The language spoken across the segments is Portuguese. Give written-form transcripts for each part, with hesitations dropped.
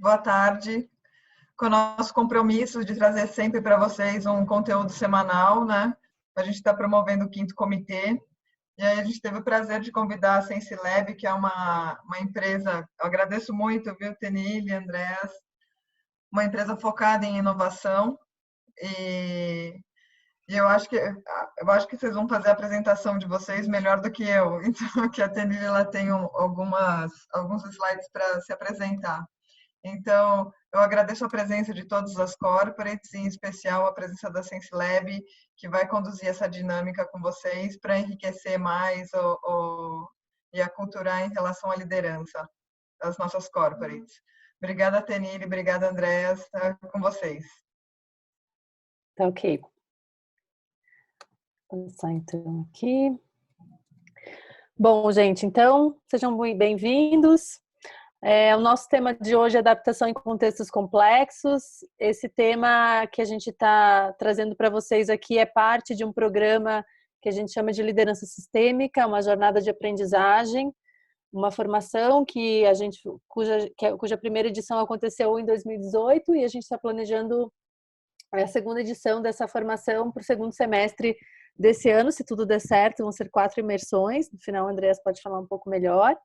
boa tarde. Com o nosso compromisso de trazer sempre para vocês um conteúdo semanal, né? A gente está promovendo o 5º comitê. E aí a gente teve o prazer de convidar a SensiLab, que é uma empresa, eu agradeço muito, viu, Tenille, Andréas, uma empresa focada em inovação. E eu acho que vocês vão fazer a apresentação de vocês melhor do que eu. Então, que a Tenille ela tem alguns slides para se apresentar. Então, eu agradeço a presença de todas as corporates, em especial a presença da SensiLab, que vai conduzir essa dinâmica com vocês para enriquecer mais e aculturar em relação à liderança das nossas corporates. Obrigada, Tenille, obrigada, Andréas, tá com vocês. Tá ok. Vou passar então aqui. Bom, gente, então, sejam muito bem-vindos. O nosso tema de hoje é adaptação em contextos complexos. Esse tema que a gente está trazendo para vocês aqui é parte de um programa que a gente chama de liderança sistêmica, uma jornada de aprendizagem, uma formação cuja primeira edição aconteceu em 2018 e a gente está planejando a segunda edição dessa formação para o segundo semestre desse ano, se tudo der certo, vão ser 4 imersões. No final, o Andreas pode falar um pouco melhor.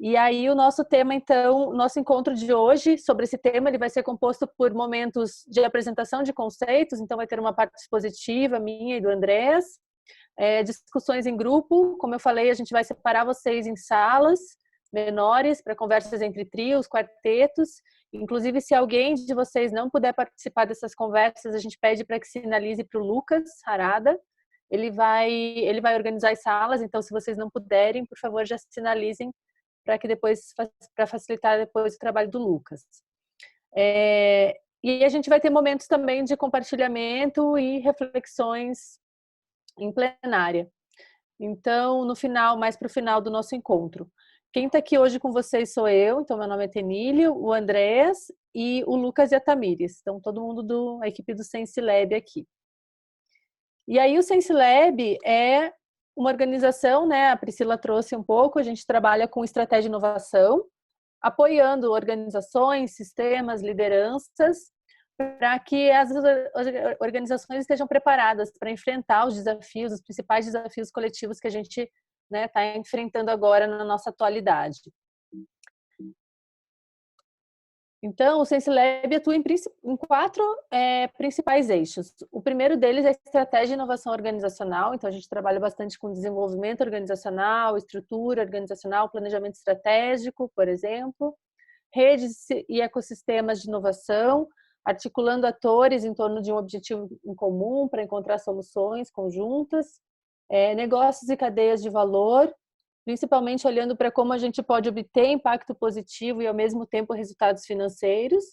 E aí o nosso tema, então, nosso encontro de hoje sobre esse tema, ele vai ser composto por momentos de apresentação de conceitos, então vai ter uma parte expositiva minha e do Andrés, discussões em grupo, como eu falei, a gente vai separar vocês em salas menores para conversas entre trios, quartetos, inclusive se alguém de vocês não puder participar dessas conversas, a gente pede para que sinalize para o Lucas Harada, ele vai organizar as salas, então se vocês não puderem, por favor, já sinalizem para que depois, para facilitar depois o trabalho do Lucas. E a gente vai ter momentos também de compartilhamento e reflexões em plenária. Então, no final, mais para o final do nosso encontro. Quem está aqui hoje com vocês sou eu, então meu nome é Tenille, o Andrés e o Lucas e a Tamires. Então, todo mundo da equipe do SensiLab aqui. E aí o SensiLab é uma organização, né? A Priscila trouxe um pouco, a gente trabalha com estratégia de inovação, apoiando organizações, sistemas, lideranças, para que as organizações estejam preparadas para enfrentar os desafios, os principais desafios coletivos que a gente está enfrentando agora na nossa atualidade. Então, o SensiLab atua em 4 principais eixos. O primeiro deles é a estratégia de inovação organizacional. Então, a gente trabalha bastante com desenvolvimento organizacional, estrutura organizacional, planejamento estratégico, por exemplo, redes e ecossistemas de inovação, articulando atores em torno de um objetivo em comum para encontrar soluções conjuntas, negócios e cadeias de valor, principalmente olhando para como a gente pode obter impacto positivo e, ao mesmo tempo, resultados financeiros.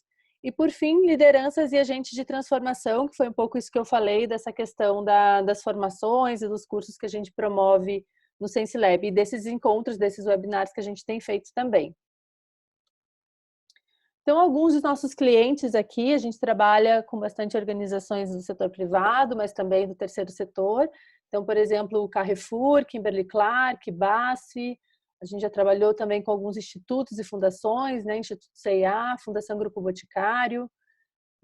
E, por fim, lideranças e agentes de transformação, que foi um pouco isso que eu falei, dessa questão das formações e dos cursos que a gente promove no SensiLab, e desses encontros, desses webinars que a gente tem feito também. Então, alguns dos nossos clientes aqui, a gente trabalha com bastante organizações do setor privado, mas também do terceiro setor. Então, por exemplo, o Carrefour, Kimberly-Clark, BASF. A gente já trabalhou também com alguns institutos e fundações, né? Instituto C&A, Fundação Grupo Boticário,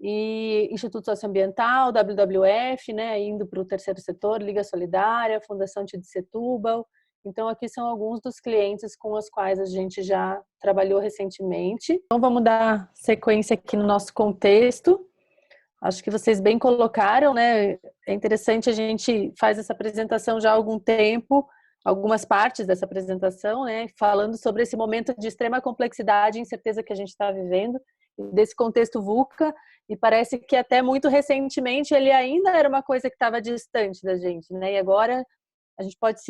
e Instituto Socioambiental, WWF, né? Indo para o terceiro setor, Liga Solidária, Fundação Tid Setúbal. Então, aqui são alguns dos clientes com os quais a gente já trabalhou recentemente. Então, vamos dar sequência aqui no nosso contexto. Acho que vocês bem colocaram, né? É interessante, a gente faz essa apresentação já há algum tempo, algumas partes dessa apresentação, né? Falando sobre esse momento de extrema complexidade e incerteza que a gente está vivendo, desse contexto VUCA, e parece que até muito recentemente ele ainda era uma coisa que estava distante da gente, né? E agora a gente pode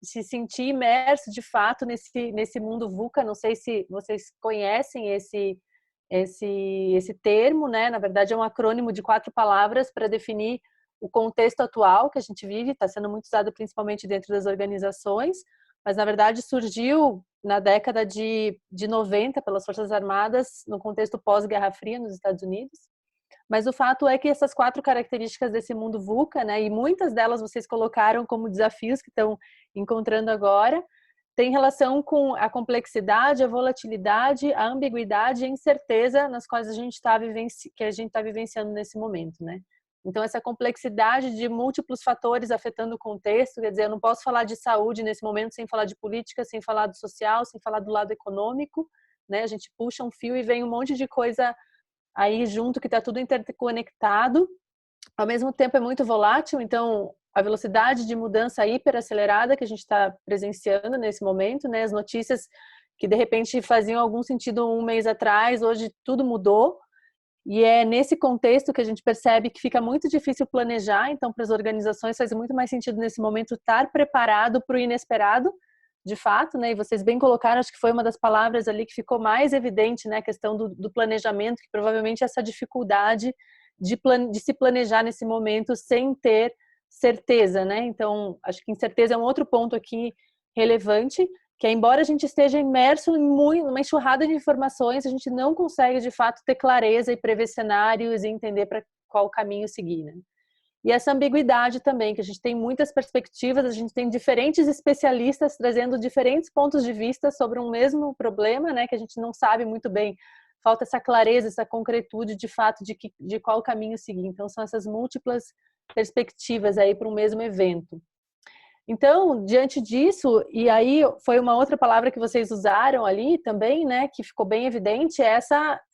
se sentir imerso de fato nesse mundo VUCA. Não sei se vocês conhecem esse termo, né? Na verdade é um acrônimo de 4 palavras para definir o contexto atual que a gente vive, está sendo muito usado principalmente dentro das organizações, mas na verdade surgiu na década de 90 pelas Forças Armadas no contexto pós-Guerra Fria nos Estados Unidos. Mas o fato é que essas 4 características desse mundo VUCA, né, e muitas delas vocês colocaram como desafios que estão encontrando agora, tem relação com a complexidade, a volatilidade, a ambiguidade e a incerteza nas quais que a gente está vivenciando nesse momento, né? Então, essa complexidade de múltiplos fatores afetando o contexto, quer dizer, eu não posso falar de saúde nesse momento sem falar de política, sem falar do social, sem falar do lado econômico, né? A gente puxa um fio e vem um monte de coisa aí junto que está tudo interconectado. Ao mesmo tempo é muito volátil, então a velocidade de mudança hiperacelerada que a gente está presenciando nesse momento, né? As notícias que de repente faziam algum sentido um mês atrás, hoje tudo mudou. E é nesse contexto que a gente percebe que fica muito difícil planejar, então para as organizações faz muito mais sentido nesse momento estar preparado para o inesperado, de fato, né? E vocês bem colocaram, acho que foi uma das palavras ali que ficou mais evidente, né? A questão do planejamento, que provavelmente essa dificuldade de se planejar nesse momento sem ter certeza, né? Então, acho que incerteza é um outro ponto aqui relevante, que embora a gente esteja imerso em numa enxurrada de informações, a gente não consegue, de fato, ter clareza e prever cenários e entender para qual caminho seguir, né? E essa ambiguidade também, que a gente tem muitas perspectivas, a gente tem diferentes especialistas trazendo diferentes pontos de vista sobre um mesmo problema, né? Que a gente não sabe muito bem, falta essa clareza, essa concretude, de fato, de qual caminho seguir. Então, são essas múltiplas perspectivas aí para um mesmo evento. Então, diante disso, e aí foi uma outra palavra que vocês usaram ali também, né, que ficou bem evidente, é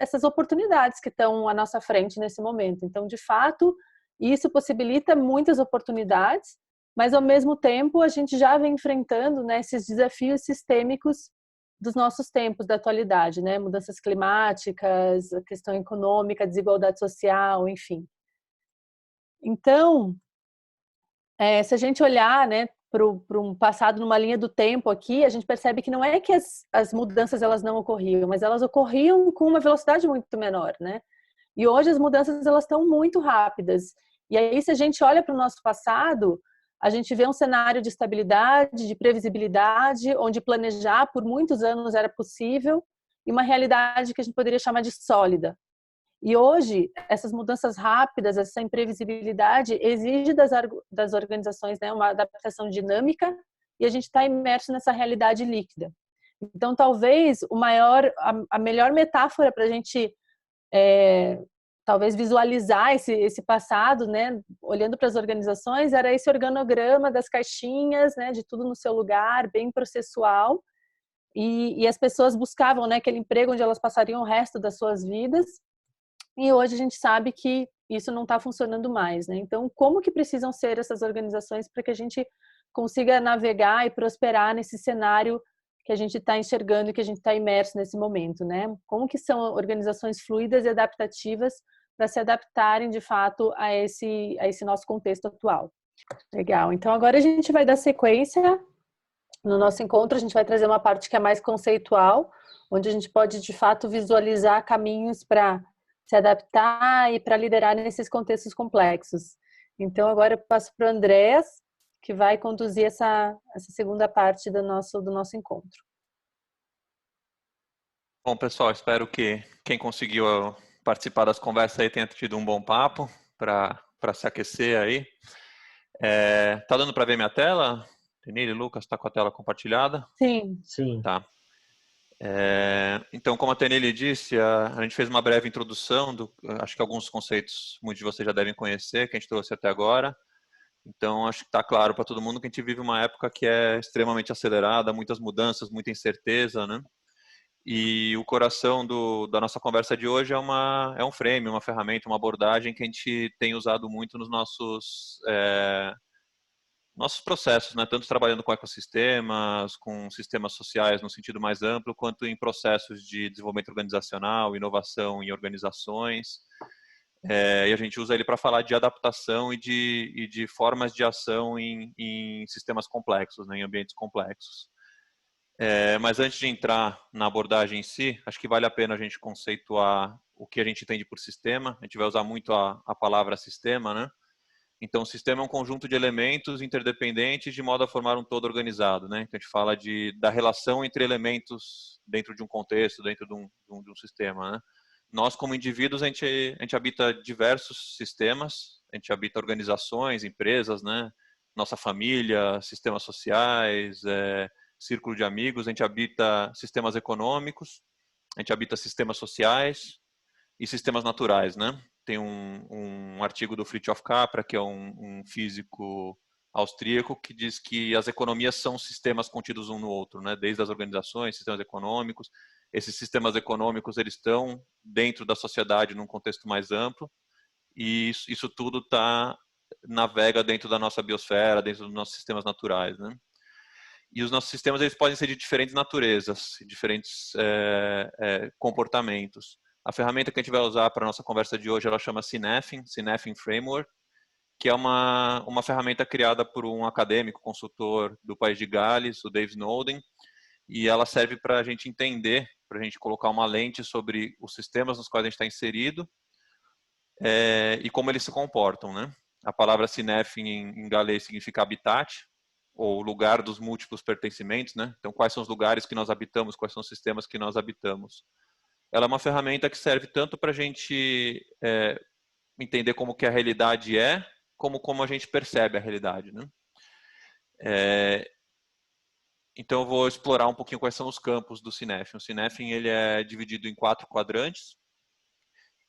essas oportunidades que estão à nossa frente nesse momento. Então, de fato, isso possibilita muitas oportunidades, mas ao mesmo tempo a gente já vem enfrentando, né, esses desafios sistêmicos dos nossos tempos, da atualidade, né, mudanças climáticas, a questão econômica, a desigualdade social, enfim. Então, se a gente olhar, né, para um passado numa linha do tempo aqui, a gente percebe que não é que as mudanças elas não ocorriam, mas elas ocorriam com uma velocidade muito menor, né? E hoje as mudanças elas estão muito rápidas. E aí, se a gente olha para o nosso passado, a gente vê um cenário de estabilidade, de previsibilidade, onde planejar por muitos anos era possível, e uma realidade que a gente poderia chamar de sólida. E hoje, essas mudanças rápidas, essa imprevisibilidade exige das organizações, né, uma adaptação dinâmica, e a gente está imerso nessa realidade líquida. Então, talvez a melhor metáfora para a gente talvez visualizar esse passado, né, olhando para as organizações, era esse organograma das caixinhas, né, de tudo no seu lugar, bem processual, e as pessoas buscavam, né, aquele emprego onde elas passariam o resto das suas vidas. E hoje a gente sabe que isso não está funcionando mais, né? Então, como que precisam ser essas organizações para que a gente consiga navegar e prosperar nesse cenário que a gente está enxergando e que a gente está imerso nesse momento, né? Como que são organizações fluidas e adaptativas para se adaptarem, de fato, a esse nosso contexto atual? Legal. Então, agora a gente vai dar sequência no nosso encontro. A gente vai trazer uma parte que é mais conceitual, onde a gente pode, de fato, visualizar caminhos para se adaptar e para liderar nesses contextos complexos. Então, agora eu passo para o Andrés, que vai conduzir essa segunda parte do nosso encontro. Bom, pessoal, espero que quem conseguiu participar das conversas aí tenha tido um bom papo para se aquecer aí. Tá dando para ver minha tela? Tenille, Lucas, está com a tela compartilhada? Sim. Sim. Tá. Então, como a Tenille disse, a gente fez uma breve introdução, acho que alguns conceitos muitos de vocês já devem conhecer, que a gente trouxe até agora. Então, acho que está claro para todo mundo que a gente vive uma época que é extremamente acelerada, muitas mudanças, muita incerteza, né? E o coração da nossa conversa de hoje é um frame, uma ferramenta, uma abordagem que a gente tem usado muito nos nossos processos, né? Tanto trabalhando com ecossistemas, com sistemas sociais no sentido mais amplo, quanto em processos de desenvolvimento organizacional, inovação em organizações. E a gente usa ele para falar de adaptação e de formas de ação em sistemas complexos, né? Em ambientes complexos. Mas antes de entrar na abordagem em si, acho que vale a pena a gente conceituar o que a gente entende por sistema. A gente vai usar muito a palavra sistema, né? Então, o sistema é um conjunto de elementos interdependentes de modo a formar um todo organizado, né? Então, a gente fala da relação entre elementos dentro de um contexto, dentro de um sistema, né? Nós, como indivíduos, a gente habita diversos sistemas, a gente habita organizações, empresas, né? Nossa família, sistemas sociais, círculo de amigos, a gente habita sistemas econômicos, a gente habita sistemas sociais e sistemas naturais, né? Tem um artigo do Fritjof Capra, que é um físico austríaco, que diz que as economias são sistemas contidos um no outro, né? Desde as organizações, sistemas econômicos. Esses sistemas econômicos, eles estão dentro da sociedade num contexto mais amplo, e isso tudo navega dentro da nossa biosfera, dentro dos nossos sistemas naturais, né? E os nossos sistemas, eles podem ser de diferentes naturezas, diferentes comportamentos. A ferramenta que a gente vai usar para a nossa conversa de hoje, ela chama Cynefin Framework, que é uma ferramenta criada por um acadêmico, consultor do país de Gales, o Dave Snowden, e ela serve para a gente entender, para a gente colocar uma lente sobre os sistemas nos quais a gente está inserido e como eles se comportam, né? A palavra Cynefin em galês significa habitat, ou lugar dos múltiplos pertencimentos, né? Então, quais são os lugares que nós habitamos, quais são os sistemas que nós habitamos. Ela é uma ferramenta que serve tanto para a gente entender como que a realidade é, como a gente percebe a realidade, né? Então, eu vou explorar um pouquinho quais são os campos do Cynefin. O Cynefin, ele é dividido em 4 quadrantes,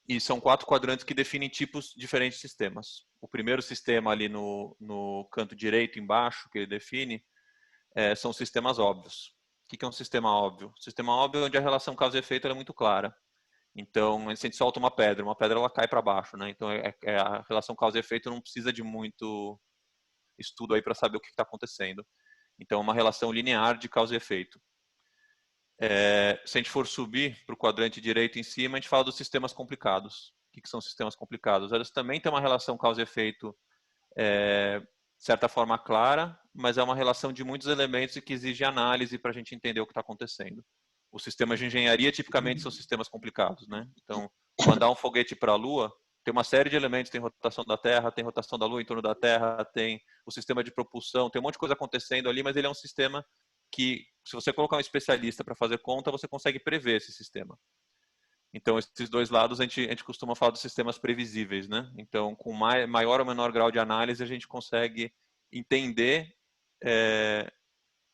e são 4 quadrantes que definem tipos diferentes de sistemas. O primeiro sistema ali no canto direito embaixo, que ele define, são sistemas óbvios. O que é um sistema óbvio? Um sistema óbvio é onde a relação causa e efeito é muito clara. Então, se a gente solta uma pedra ela cai para baixo, né? Então, a relação causa e efeito não precisa de muito estudo aí para saber o que está acontecendo. Então, é uma relação linear de causa e efeito. Se a gente for subir para o quadrante direito em cima, a gente fala dos sistemas complicados. O que são sistemas complicados? Eles também têm uma relação causa e efeito de certa forma clara, mas é uma relação de muitos elementos e que exige análise para a gente entender o que está acontecendo. Os sistemas de engenharia tipicamente são sistemas complicados, né? Então, mandar um foguete para a Lua tem uma série de elementos, tem rotação da Terra, tem rotação da Lua em torno da Terra, tem o sistema de propulsão, tem um monte de coisa acontecendo ali, mas ele é um sistema que, se você colocar um especialista para fazer conta, você consegue prever esse sistema. Então, esses dois lados a gente costuma falar dos sistemas previsíveis, né? Então, com maior ou menor grau de análise, a gente consegue entender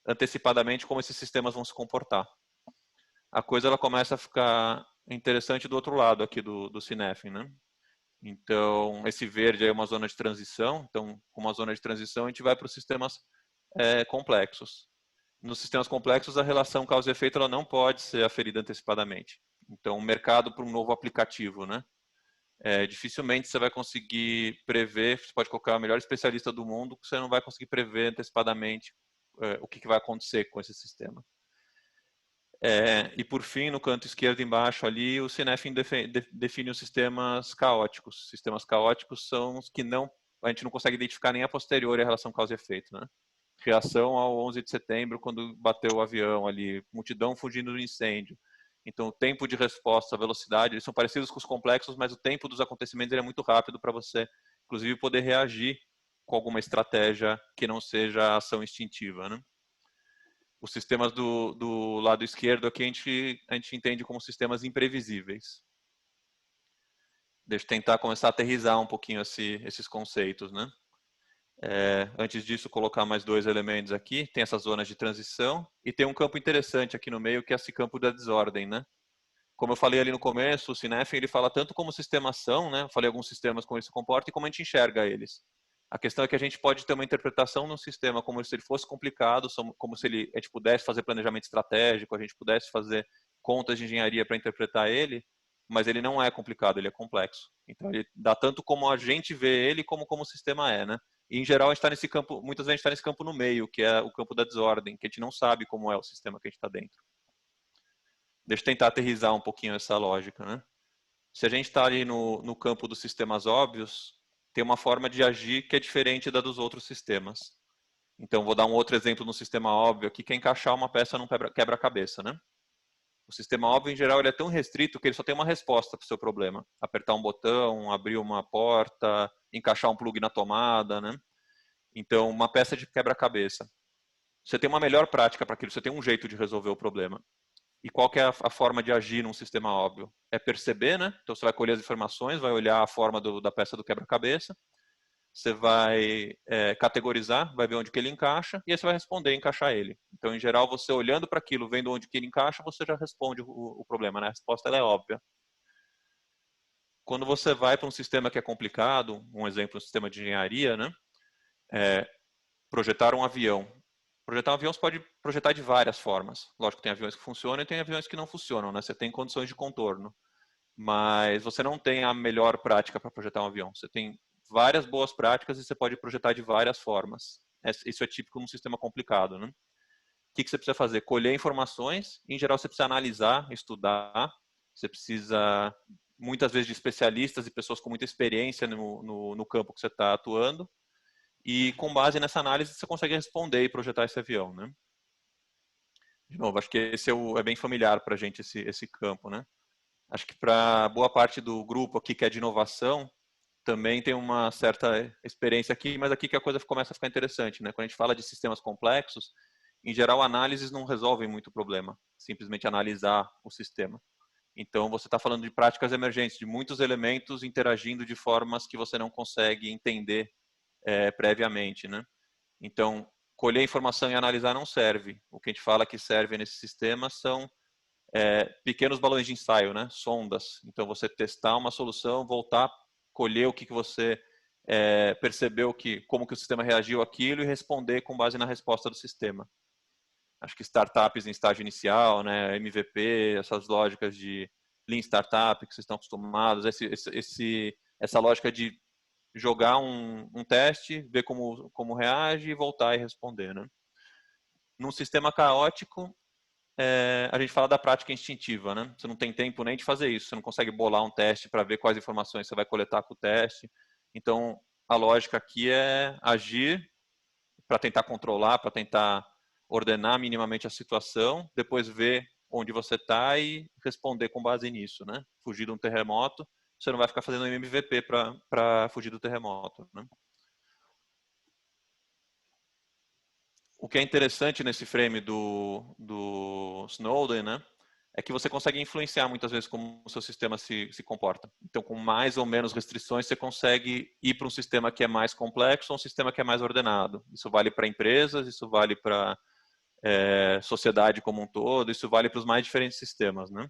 antecipadamente como esses sistemas vão se comportar. A coisa ela começa a ficar interessante do outro lado aqui do Cynefin, né? Então, esse verde é uma zona de transição. Então, com uma zona de transição, a gente vai para os sistemas complexos. Nos sistemas complexos, a relação causa e efeito ela não pode ser aferida antecipadamente. Então, o mercado para um novo aplicativo, né? Dificilmente você vai conseguir prever, você pode colocar o melhor especialista do mundo, que você não vai conseguir prever antecipadamente o que vai acontecer com esse sistema. E por fim, no canto esquerdo embaixo ali, o Cynefin define os sistemas caóticos. Sistemas caóticos são os que a gente não consegue identificar nem a posteriori a relação causa e efeito, né? Reação ao 11 de setembro, quando bateu o avião ali, multidão fugindo do incêndio. Então, o tempo de resposta, a velocidade, eles são parecidos com os complexos, mas o tempo dos acontecimentos é muito rápido para você, inclusive, poder reagir com alguma estratégia que não seja ação instintiva, né? Os sistemas do lado esquerdo aqui a gente entende como sistemas imprevisíveis. Deixa eu tentar começar a aterrizar um pouquinho esses conceitos, né? Antes disso, colocar mais 2 elementos aqui. Tem essas zonas de transição e tem um campo interessante aqui no meio, que é esse campo da desordem, né? Como eu falei ali no começo, o Cynefin, ele fala tanto como sistemas são, né? Eu falei alguns sistemas como eles se comportam e como a gente enxerga eles. A questão é que a gente pode ter uma interpretação num sistema como se ele fosse complicado, como se a gente pudesse fazer planejamento estratégico, a gente pudesse fazer contas de engenharia para interpretar ele, mas ele não é complicado, ele é complexo. Então, ele dá tanto como a gente vê ele, como o sistema é, né? E, em geral, a gente está nesse campo, muitas vezes a gente está nesse campo no meio, que é o campo da desordem, que a gente não sabe como é o sistema que a gente está dentro. Deixa eu tentar aterrizar um pouquinho essa lógica, né? Se a gente está ali no campo dos sistemas óbvios, tem uma forma de agir que é diferente da dos outros sistemas. Então, vou dar um outro exemplo no sistema óbvio aqui, que é encaixar uma peça num quebra-cabeça, né? O sistema óbvio, em geral, ele é tão restrito que ele só tem uma resposta para o seu problema. Apertar um botão, abrir uma porta, encaixar um plug na tomada, né? Então, uma peça de quebra-cabeça. Você tem uma melhor prática para aquilo, você tem um jeito de resolver o problema. E qual que é a forma de agir num sistema óbvio? É perceber, né? Então você vai colher as informações, vai olhar a forma da peça do quebra-cabeça. você vai categorizar, vai ver onde que ele encaixa, e aí você vai responder e encaixar ele. Então, em geral, você olhando para aquilo, vendo onde que ele encaixa, você já responde o problema, né? A resposta ela é óbvia. Quando você vai para um sistema que é complicado, um exemplo, um sistema de engenharia, né? Projetar um avião. Projetar um avião você pode projetar de várias formas. Lógico, tem aviões que funcionam e tem aviões que não funcionam, né? Você tem condições de contorno. Mas você não tem a melhor prática para projetar um avião. Você tem várias boas práticas e você pode projetar de várias formas. Isso é típico num sistema complicado, né? O que você precisa fazer? Colher informações. Em geral, você precisa analisar, estudar. Você precisa, muitas vezes, de especialistas e pessoas com muita experiência no campo que você está atuando. E com base nessa análise você consegue responder e projetar esse avião, né? De novo, acho que esse é bem familiar para a gente, esse campo, né? Acho que para boa parte do grupo aqui que é de inovação, também tem uma certa experiência aqui, mas aqui que a coisa começa a ficar interessante, né? Quando a gente fala de sistemas complexos, em geral, análises não resolvem muito o problema, simplesmente analisar o sistema. Então, você está falando de práticas emergentes, de muitos elementos interagindo de formas que você não consegue entender previamente, né? Então, colher informação e analisar não serve. O que a gente fala que serve nesse sistema são pequenos balões de ensaio, né? Sondas. Então, você testar uma solução, voltar, colher o que você percebeu, como que o sistema reagiu àquilo e responder com base na resposta do sistema. Acho que startups em estágio inicial, né? MVP, essas lógicas de Lean Startup que vocês estão acostumados, essa lógica de jogar um teste, ver como reage e voltar e responder, né? Num sistema caótico, a gente fala da prática instintiva, né? Você não tem tempo nem de fazer isso, você não consegue bolar um teste para ver quais informações você vai coletar com o teste. Então, a lógica aqui é agir para tentar controlar, para tentar ordenar minimamente a situação, depois ver onde você está e responder com base nisso, né? Fugir de um terremoto, você não vai ficar fazendo MVP para fugir do terremoto, né? O que é interessante nesse frame do Snowden, né, é que você consegue influenciar muitas vezes como o seu sistema se comporta. Então, com mais ou menos restrições, você consegue ir para um sistema que é mais complexo ou um sistema que é mais ordenado. Isso vale para empresas, isso vale para sociedade como um todo, isso vale para os mais diferentes sistemas, né?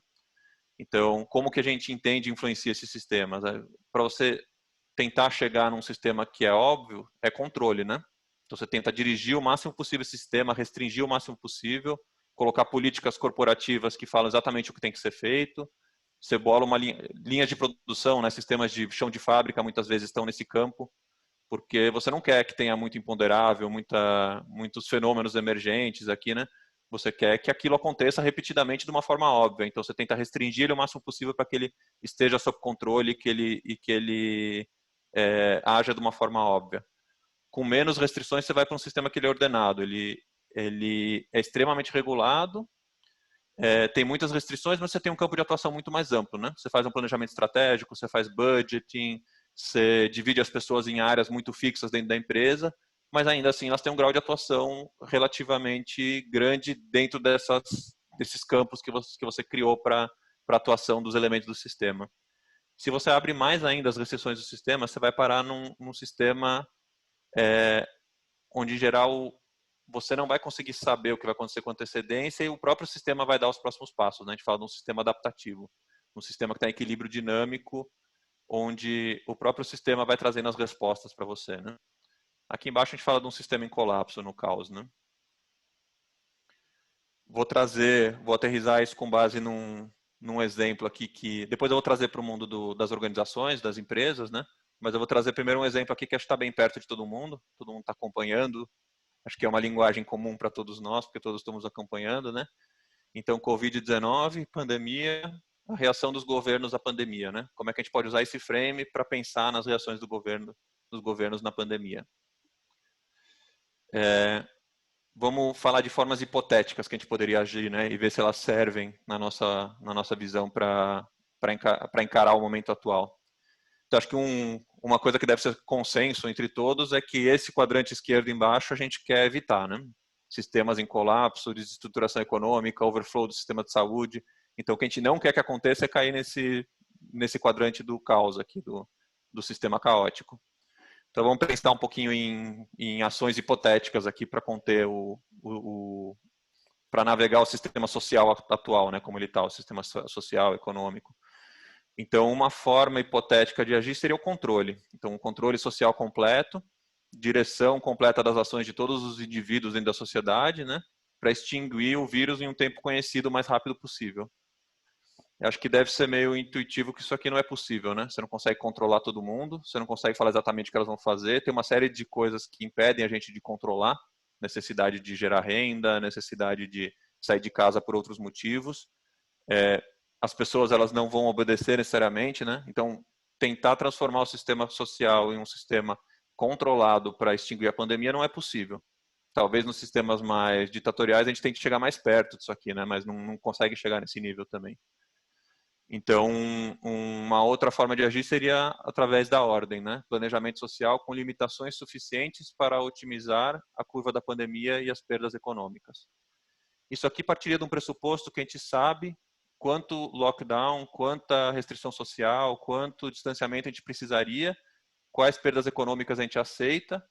Então, como que a gente entende e influencia esses sistemas? Para você tentar chegar num sistema que é óbvio, é controle, né? Então, você tenta dirigir o máximo possível esse sistema, restringir o máximo possível, colocar políticas corporativas que falam exatamente o que tem que ser feito. Você bola uma linha de produção, né? Sistemas de chão de fábrica muitas vezes estão nesse campo, porque você não quer que tenha muito imponderável, muitos fenômenos emergentes aqui, né? Você quer que aquilo aconteça repetidamente de uma forma óbvia. Então, você tenta restringir ele o máximo possível para que ele esteja sob controle e que ele haja de uma forma óbvia. Com menos restrições, você vai para um sistema que ele é ordenado. Ele é extremamente regulado, tem muitas restrições, mas você tem um campo de atuação muito mais amplo, né? Você faz um planejamento estratégico, você faz budgeting, você divide as pessoas em áreas muito fixas dentro da empresa, mas ainda assim elas têm um grau de atuação relativamente grande dentro desses campos que você criou para a atuação dos elementos do sistema. Se você abre mais ainda as restrições do sistema, você vai parar num sistema onde, em geral, você não vai conseguir saber o que vai acontecer com antecedência e o próprio sistema vai dar os próximos passos, né? A gente fala de um sistema adaptativo, um sistema que está em equilíbrio dinâmico, onde o próprio sistema vai trazendo as respostas para você, né? Aqui embaixo a gente fala de um sistema em colapso, no caos, né? Vou aterrissar isso com base num exemplo aqui que depois eu vou trazer para o mundo das organizações, das empresas, né? Mas eu vou trazer primeiro um exemplo aqui que acho que está bem perto de todo mundo está acompanhando. Acho que é uma linguagem comum para todos nós, porque todos estamos acompanhando, né? Então, Covid-19, pandemia, a reação dos governos à pandemia, né? Como é que a gente pode usar esse frame para pensar nas reações dos governos na pandemia? Vamos falar de formas hipotéticas que a gente poderia agir, né? E ver se elas servem na nossa visão para encarar o momento atual. Então, acho que uma coisa que deve ser consenso entre todos é que esse quadrante esquerdo embaixo a gente quer evitar, né? Sistemas em colapso, desestruturação econômica, overflow do sistema de saúde. Então, o que a gente não quer que aconteça é cair nesse quadrante do caos aqui, do sistema caótico. Então vamos pensar um pouquinho em ações hipotéticas aqui para conter para navegar o sistema social atual, né, como ele está, o sistema social, econômico. Então, uma forma hipotética de agir seria o controle. Então, um controle social completo, direção completa das ações de todos os indivíduos dentro da sociedade, né, para extinguir o vírus em um tempo conhecido o mais rápido possível. Eu acho que deve ser meio intuitivo que isso aqui não é possível, né? Você não consegue controlar todo mundo, você não consegue falar exatamente o que elas vão fazer, tem uma série de coisas que impedem a gente de controlar, necessidade de gerar renda, necessidade de sair de casa por outros motivos. As pessoas, elas não vão obedecer necessariamente, né? Então, tentar transformar o sistema social em um sistema controlado para extinguir a pandemia não é possível. Talvez nos sistemas mais ditatoriais a gente tente chegar mais perto disso aqui, né? Mas não consegue chegar nesse nível também. Então, uma outra forma de agir seria através da ordem, né? Planejamento social com limitações suficientes para otimizar a curva da pandemia e as perdas econômicas. Isso aqui partiria de um pressuposto que a gente sabe quanto lockdown, quanta restrição social, quanto distanciamento a gente precisaria, quais perdas econômicas a gente aceita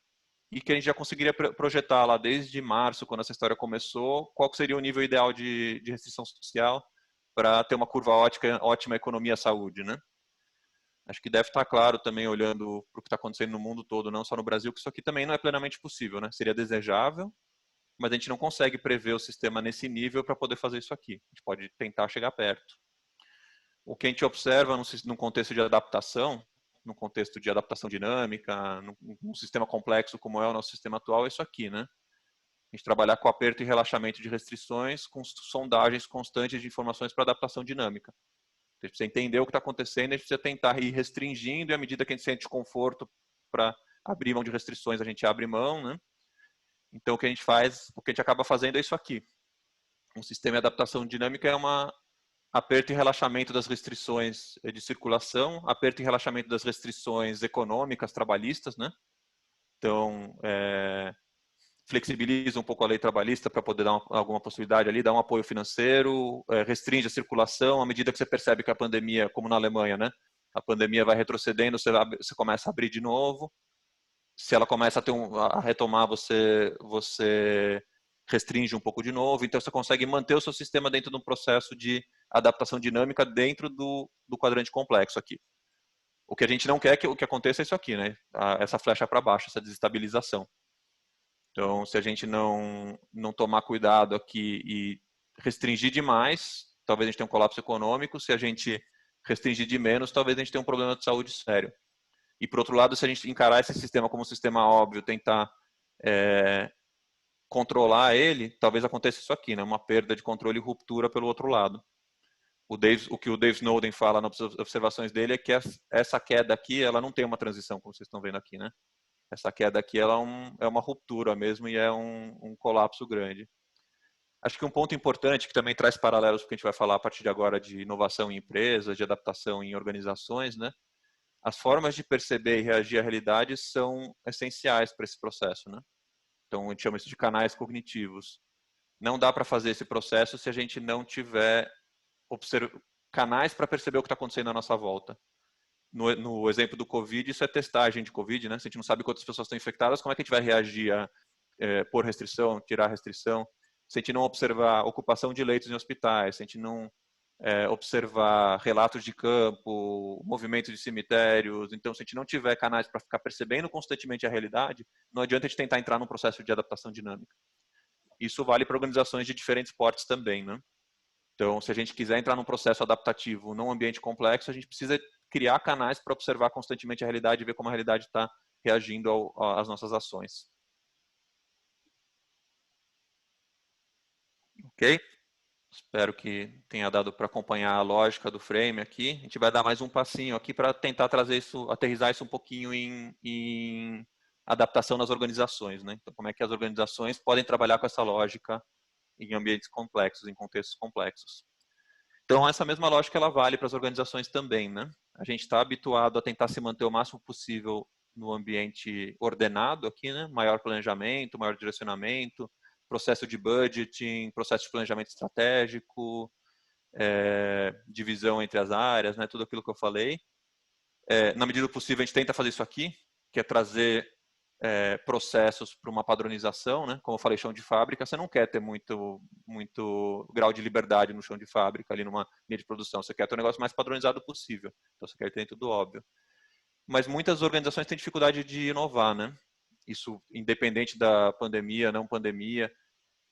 e que a gente já conseguiria projetar lá desde março, quando essa história começou, qual seria o nível ideal de restrição social para ter uma curva ótima economia-saúde, né? Acho que deve estar claro também, olhando para o que está acontecendo no mundo todo, não só no Brasil, que isso aqui também não é plenamente possível, né? Seria desejável, mas a gente não consegue prever o sistema nesse nível para poder fazer isso aqui. A gente pode tentar chegar perto. O que a gente observa num contexto de adaptação, num contexto de adaptação dinâmica, num sistema complexo como é o nosso sistema atual, é isso aqui, né? A gente trabalhar com aperto e relaxamento de restrições, com sondagens constantes de informações para adaptação dinâmica. A gente precisa entender o que está acontecendo, a gente precisa tentar ir restringindo, e à medida que a gente sente conforto para abrir mão de restrições, a gente abre mão, né? Então, o que a gente faz, o que a gente acaba fazendo é isso aqui. Um sistema de adaptação dinâmica é uma aperto e relaxamento das restrições de circulação, aperto e relaxamento das restrições econômicas, trabalhistas, né? Então, flexibiliza um pouco a lei trabalhista para poder dar alguma possibilidade ali, dar um apoio financeiro, restringe a circulação à medida que você percebe que a pandemia, como na Alemanha, né? A pandemia vai retrocedendo, você começa a abrir de novo. Se ela começa a retomar, você restringe um pouco de novo. Então, você consegue manter o seu sistema dentro de um processo de adaptação dinâmica dentro do quadrante complexo aqui. O que a gente não quer que o que aconteça é isso aqui, né? Essa flecha para baixo, essa desestabilização. Então, se a gente não tomar cuidado aqui e restringir demais, talvez a gente tenha um colapso econômico. Se a gente restringir de menos, talvez a gente tenha um problema de saúde sério. E, por outro lado, se a gente encarar esse sistema como um sistema óbvio, tentar controlar ele, talvez aconteça isso aqui, né? Uma perda de controle e ruptura pelo outro lado. O que o Dave Snowden fala nas observações dele é que essa queda aqui, ela não tem uma transição, como vocês estão vendo aqui, né? Essa queda aqui, ela é uma ruptura mesmo e é um colapso grande. Acho que um ponto importante, que também traz paralelos para o que a gente vai falar a partir de agora de inovação em empresas, de adaptação em organizações, né? As formas de perceber e reagir à realidade são essenciais para esse processo, né? Então, a gente chama isso de canais cognitivos. Não dá para fazer esse processo se a gente não tiver canais para perceber o que está acontecendo à nossa volta. No exemplo do Covid, isso é testagem de Covid, né? Se a gente não sabe quantas pessoas estão infectadas, como é que a gente vai reagir a pôr restrição, tirar restrição? Se a gente não observar ocupação de leitos em hospitais, se a gente não observar relatos de campo, movimento de cemitérios, então se a gente não tiver canais para ficar percebendo constantemente a realidade, não adianta a gente tentar entrar num processo de adaptação dinâmica. Isso vale para organizações de diferentes portes também, né? Então, se a gente quiser entrar num processo adaptativo num ambiente complexo, a gente precisa criar canais para observar constantemente a realidade e ver como a realidade está reagindo às nossas ações. Ok? Espero que tenha dado para acompanhar a lógica do frame aqui. A gente vai dar mais um passinho aqui para tentar trazer isso, aterrissar isso um pouquinho em adaptação nas organizações, né? Então, como é que as organizações podem trabalhar com essa lógica em ambientes complexos, em contextos complexos. Então, essa mesma lógica ela vale para as organizações também, né? A gente está habituado a tentar se manter o máximo possível no ambiente ordenado aqui, né? Maior planejamento, maior direcionamento, processo de budgeting, processo de planejamento estratégico, divisão entre as áreas, né? Tudo aquilo que eu falei. Na medida do possível, a gente tenta fazer isso aqui, que é trazer processos para uma padronização, né? Como eu falei, chão de fábrica, você não quer ter muito grau de liberdade no chão de fábrica, ali numa linha de produção. Você quer ter o negócio mais padronizado possível. Então, você quer ter tudo óbvio. Mas muitas organizações têm dificuldade de inovar, né? Isso independente da pandemia, não pandemia.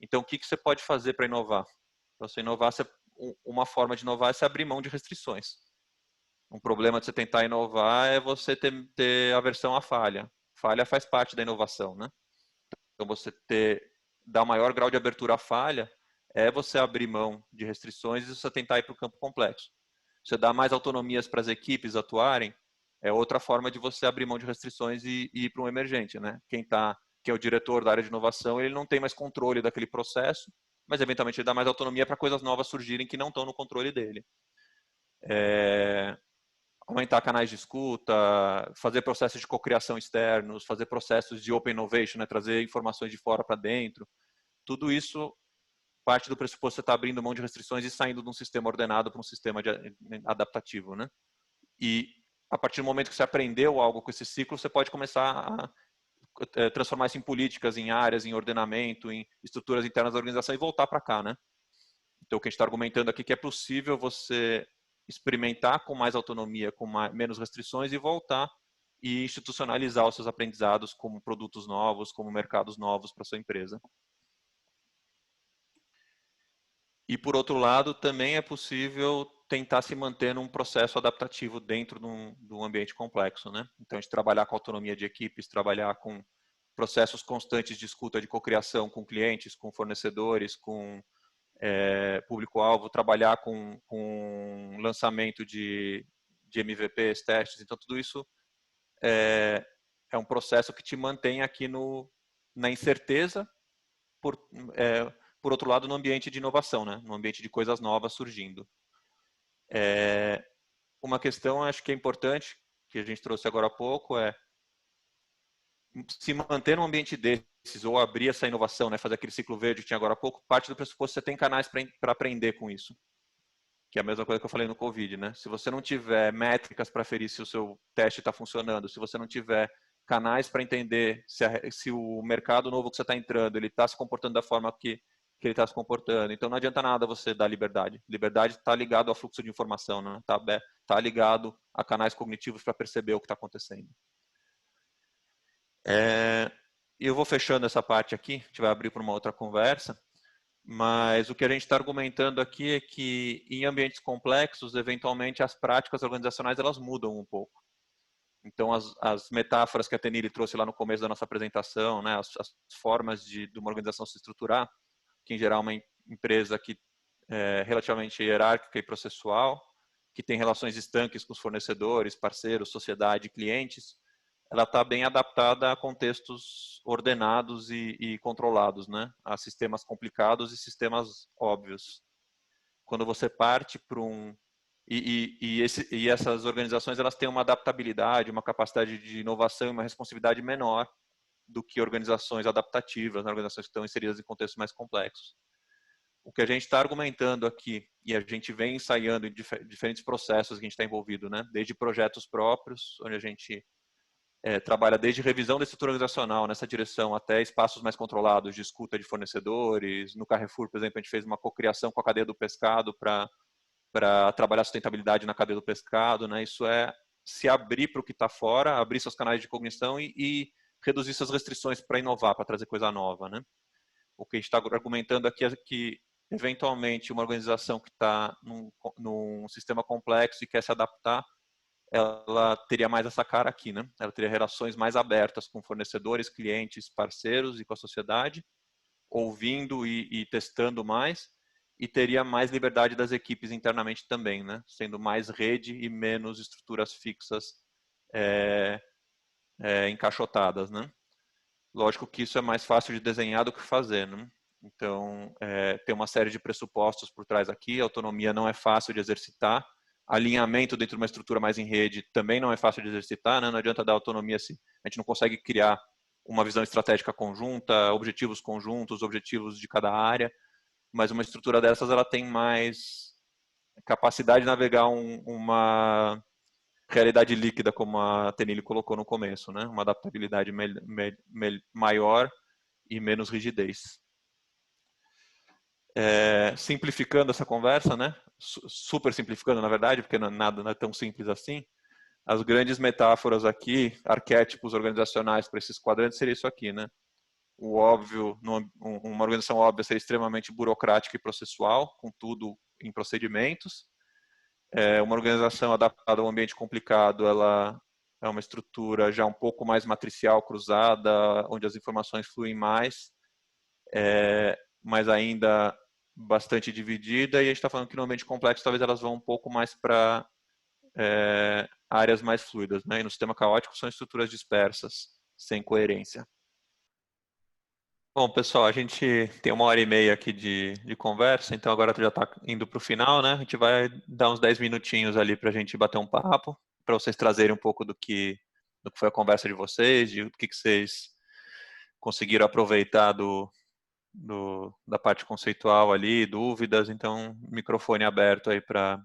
Então, o que você pode fazer para inovar? Para você inovar, uma forma de inovar é você abrir mão de restrições. Um problema de você tentar inovar é você ter aversão à falha. Falha faz parte da inovação, né? Então, você dar maior grau de abertura à falha é você abrir mão de restrições e você tentar ir para o campo complexo. Você dá mais autonomias para as equipes atuarem, é outra forma de você abrir mão de restrições e ir para um emergente, né? Quem é o diretor da área de inovação, ele não tem mais controle daquele processo, mas eventualmente ele dá mais autonomia para coisas novas surgirem que não estão no controle dele. Aumentar canais de escuta, fazer processos de cocriação externos, fazer processos de open innovation, né? Trazer informações de fora para dentro. Tudo isso parte do pressuposto que você está abrindo mão de restrições e saindo de um sistema ordenado para um sistema adaptativo, né? E a partir do momento que você aprendeu algo com esse ciclo, você pode começar a transformar isso em políticas, em áreas, em ordenamento, em estruturas internas da organização e voltar para cá, né? Então, o que a gente está argumentando aqui é que é possível você experimentar com mais autonomia, com menos restrições e voltar e institucionalizar os seus aprendizados como produtos novos, como mercados novos para sua empresa. E, por outro lado, também é possível tentar se manter num processo adaptativo dentro de um ambiente complexo, né? Então, a gente trabalhar com autonomia de equipes, trabalhar com processos constantes de escuta, de cocriação com clientes, com fornecedores, com público-alvo, trabalhar com lançamento de MVPs, testes. Então, tudo isso é um processo que te mantém aqui na incerteza, por outro lado, no ambiente de inovação, né? No ambiente de coisas novas surgindo. Uma questão, acho que é importante, que a gente trouxe agora há pouco, é se manter num ambiente desses, ou abrir essa inovação, né? Fazer aquele ciclo verde que tinha agora há pouco, parte do pressuposto que você tem canais para aprender com isso. Que é a mesma coisa que eu falei no Covid, né? Se você não tiver métricas para aferir se o seu teste está funcionando, se você não tiver canais para entender se o mercado novo que você está entrando, ele está se comportando da forma que ele está se comportando. Então, não adianta nada você dar liberdade. Liberdade está ligado ao fluxo de informação, né? Tá ligado a canais cognitivos para perceber o que está acontecendo. Eu vou fechando essa parte aqui, a gente vai abrir para uma outra conversa, mas o que a gente está argumentando aqui é que em ambientes complexos, eventualmente as práticas organizacionais elas mudam um pouco. Então, as metáforas que a Tenille trouxe lá no começo da nossa apresentação, né, as formas de uma organização se estruturar, que em geral é uma empresa que é relativamente hierárquica e processual, que tem relações estanques com os fornecedores, parceiros, sociedade, clientes, ela está bem adaptada a contextos ordenados e controlados, né? A sistemas complicados e sistemas óbvios. Quando você parte para e essas organizações elas têm uma adaptabilidade, uma capacidade de inovação e uma responsividade menor do que organizações adaptativas, né? Organizações que estão inseridas em contextos mais complexos. O que a gente está argumentando aqui, e a gente vem ensaiando em diferentes processos que a gente está envolvido, né? Desde projetos próprios, onde a gente trabalha desde revisão da estrutura organizacional nessa direção até espaços mais controlados de escuta de fornecedores. No Carrefour, por exemplo, a gente fez uma cocriação com a cadeia do pescado para trabalhar a sustentabilidade na cadeia do pescado, né? Isso é se abrir para o que está fora, abrir seus canais de cognição e reduzir suas restrições para inovar, para trazer coisa nova, né? O que a gente está argumentando aqui é que, eventualmente, uma organização que está num sistema complexo e quer se adaptar, ela teria mais essa cara aqui, né? Ela teria relações mais abertas com fornecedores, clientes, parceiros e com a sociedade, ouvindo e testando mais, e teria mais liberdade das equipes internamente também, né? Sendo mais rede e menos estruturas fixas encaixotadas, né? Lógico que isso é mais fácil de desenhar do que fazer, né? Então, tem uma série de pressupostos por trás aqui, a autonomia não é fácil de exercitar, alinhamento dentro de uma estrutura mais em rede também não é fácil de exercitar, né? Não adianta dar autonomia se a gente não consegue criar uma visão estratégica conjunta, objetivos conjuntos, objetivos de cada área, mas uma estrutura dessas ela tem mais capacidade de navegar uma realidade líquida, como a Tenille colocou no começo, né? Uma adaptabilidade maior e menos rigidez. Simplificando essa conversa, né? Super simplificando, na verdade, porque nada não é tão simples assim. As grandes metáforas aqui, arquétipos organizacionais para esses quadrantes, seria isso aqui, né? O óbvio, uma organização óbvia seria extremamente burocrática e processual, com tudo em procedimentos. Uma organização adaptada a um ambiente complicado, ela é uma estrutura já um pouco mais matricial, cruzada, onde as informações fluem mais, mas ainda bastante dividida. E a gente está falando que no ambiente complexo, talvez elas vão um pouco mais para áreas mais fluidas, né? E no sistema caótico são estruturas dispersas, sem coerência. Bom, pessoal, a gente tem 1h30 aqui de conversa, então agora já está indo para o final, né? A gente vai dar uns 10 minutinhos ali para a gente bater um papo, para vocês trazerem um pouco do que foi a conversa de vocês, de o que vocês conseguiram aproveitar da parte conceitual ali, dúvidas. Então, microfone aberto aí para